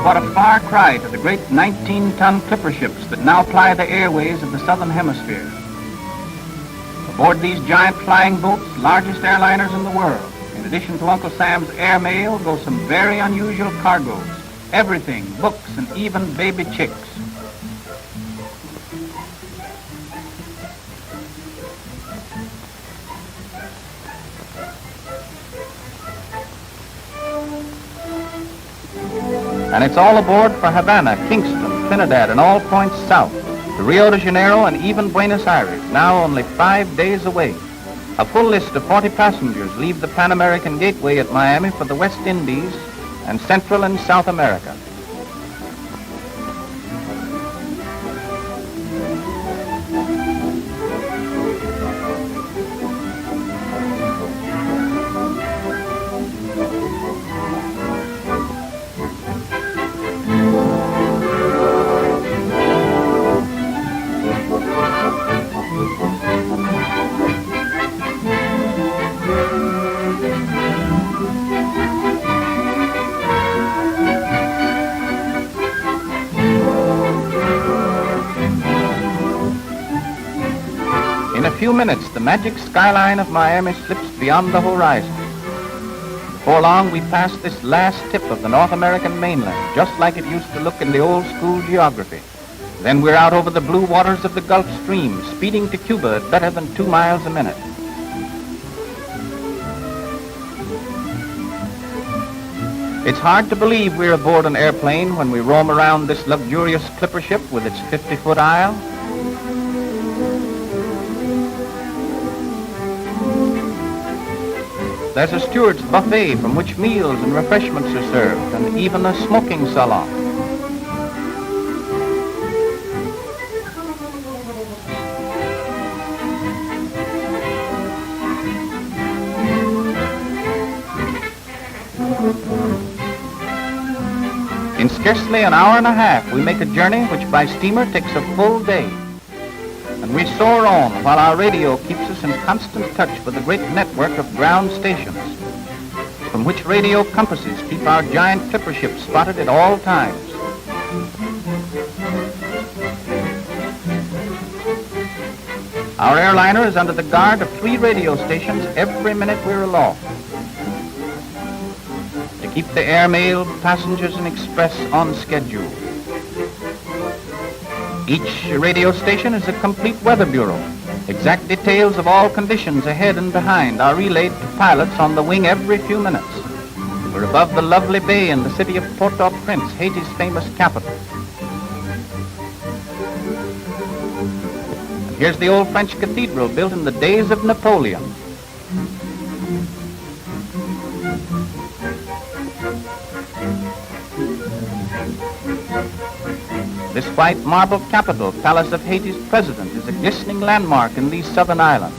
what a far cry to the great 19-ton clipper ships that now ply the airways of the southern hemisphere. Aboard these giant flying boats, largest airliners in the world, in addition to Uncle Sam's airmail, go some very unusual cargoes. Everything, books, and even baby chicks. And it's all aboard for Havana, Kingston, Trinidad, and all points south, to Rio de Janeiro and even Buenos Aires, now only 5 days away. A full list of 40 passengers leave the Pan American Gateway at Miami for the West Indies and Central and South America. In a few minutes, the magic skyline of Miami slips beyond the horizon. Before long, we pass this last tip of the North American mainland, just like it used to look in the old school geography. Then we're out over the blue waters of the Gulf Stream, speeding to Cuba at better than 2 miles a minute. It's hard to believe we're aboard an airplane when we roam around this luxurious clipper ship with its 50-foot aisle. There's a steward's buffet from which meals and refreshments are served, and even a smoking salon. In scarcely an hour and a half, we make a journey which by steamer takes a full day. And we soar on while our radio keeps us in constant touch with the great network of ground stations, from which radio compasses keep our giant clipper ships spotted at all times. Our airliner is under the guard of 3 radio stations every minute we're aloft, to keep the airmail, passengers, and express on schedule. Each radio station is a complete weather bureau. Exact details of all conditions ahead and behind are relayed to pilots on the wing every few minutes. We're above the lovely bay in the city of Port-au-Prince, Haiti's famous capital. And here's the old French cathedral built in the days of Napoleon. This white marble capital, palace of Haiti's president, is a glistening landmark in these southern islands.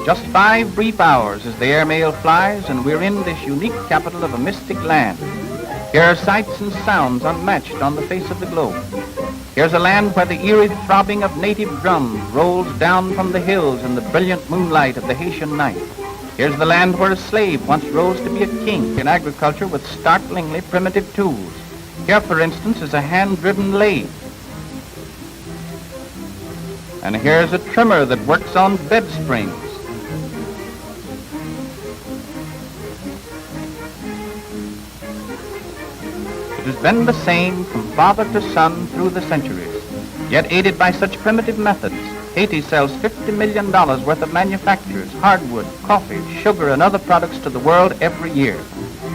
Just 5 brief hours as the airmail flies, and we're in this unique capital of a mystic land. Here are sights and sounds unmatched on the face of the globe. Here's a land where the eerie throbbing of native drums rolls down from the hills in the brilliant moonlight of the Haitian night. Here's the land where a slave once rose to be a king in agriculture with startlingly primitive tools. Here, for instance, is a hand-driven lathe. And here's a trimmer that works on bed springs. It has been the same from father to son through the centuries. Yet aided by such primitive methods, Haiti sells $50 million worth of manufactures, hardwood, coffee, sugar, and other products to the world every year.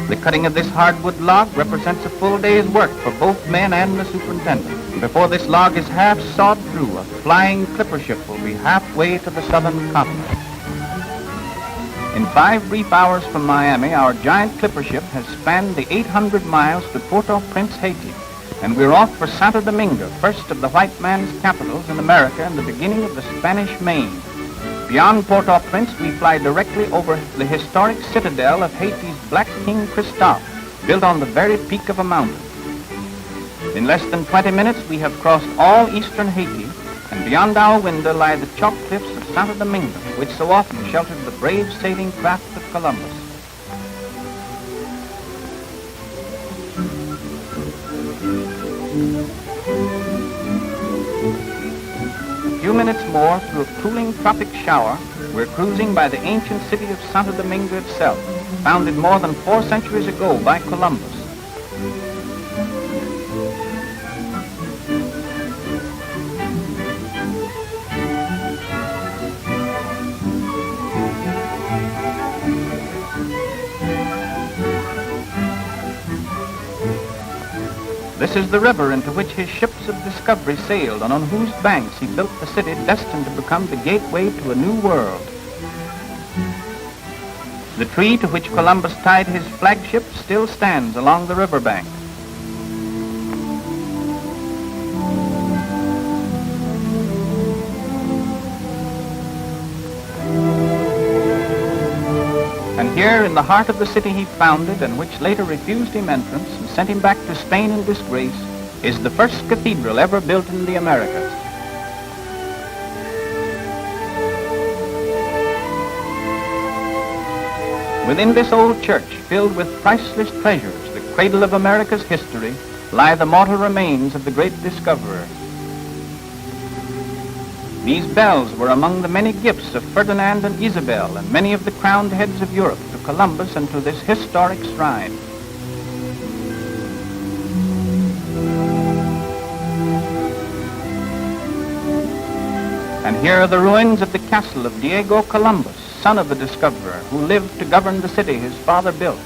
The cutting of this hardwood log represents a full day's work for both men and the superintendent. Before this log is half sawed through, a flying clipper ship will be halfway to the southern continent. In 5 brief hours from Miami, our giant clipper ship has spanned the 800 miles to Port-au-Prince, Haiti. And we're off for Santo Domingo, first of the white man's capitals in America and the beginning of the Spanish Main. Beyond Port-au-Prince, we fly directly over the historic citadel of Haiti's Black King Christophe, built on the very peak of a mountain. In less than 20 minutes, we have crossed all eastern Haiti, and beyond our window lie the chalk cliffs of Santo Domingo, which so often sheltered the brave sailing craft of Columbus. A few minutes more through a cooling tropic shower, we're cruising by the ancient city of Santo Domingo itself, founded more than 4 centuries ago by Columbus. This is the river into which his ships of discovery sailed and on whose banks he built the city destined to become the gateway to a new world. The tree to which Columbus tied his flagship still stands along the riverbank. And here in the heart of the city he founded and which later refused him entrance and sent him back to Spain in disgrace is the first cathedral ever built in the Americas. Within this old church, filled with priceless treasures, the cradle of America's history, lie the mortal remains of the great discoverer. These bells were among the many gifts of Ferdinand and Isabel and many of the crowned heads of Europe to Columbus and to this historic shrine. And here are the ruins of the castle of Diego Columbus, son of the discoverer, who lived to govern the city his father built.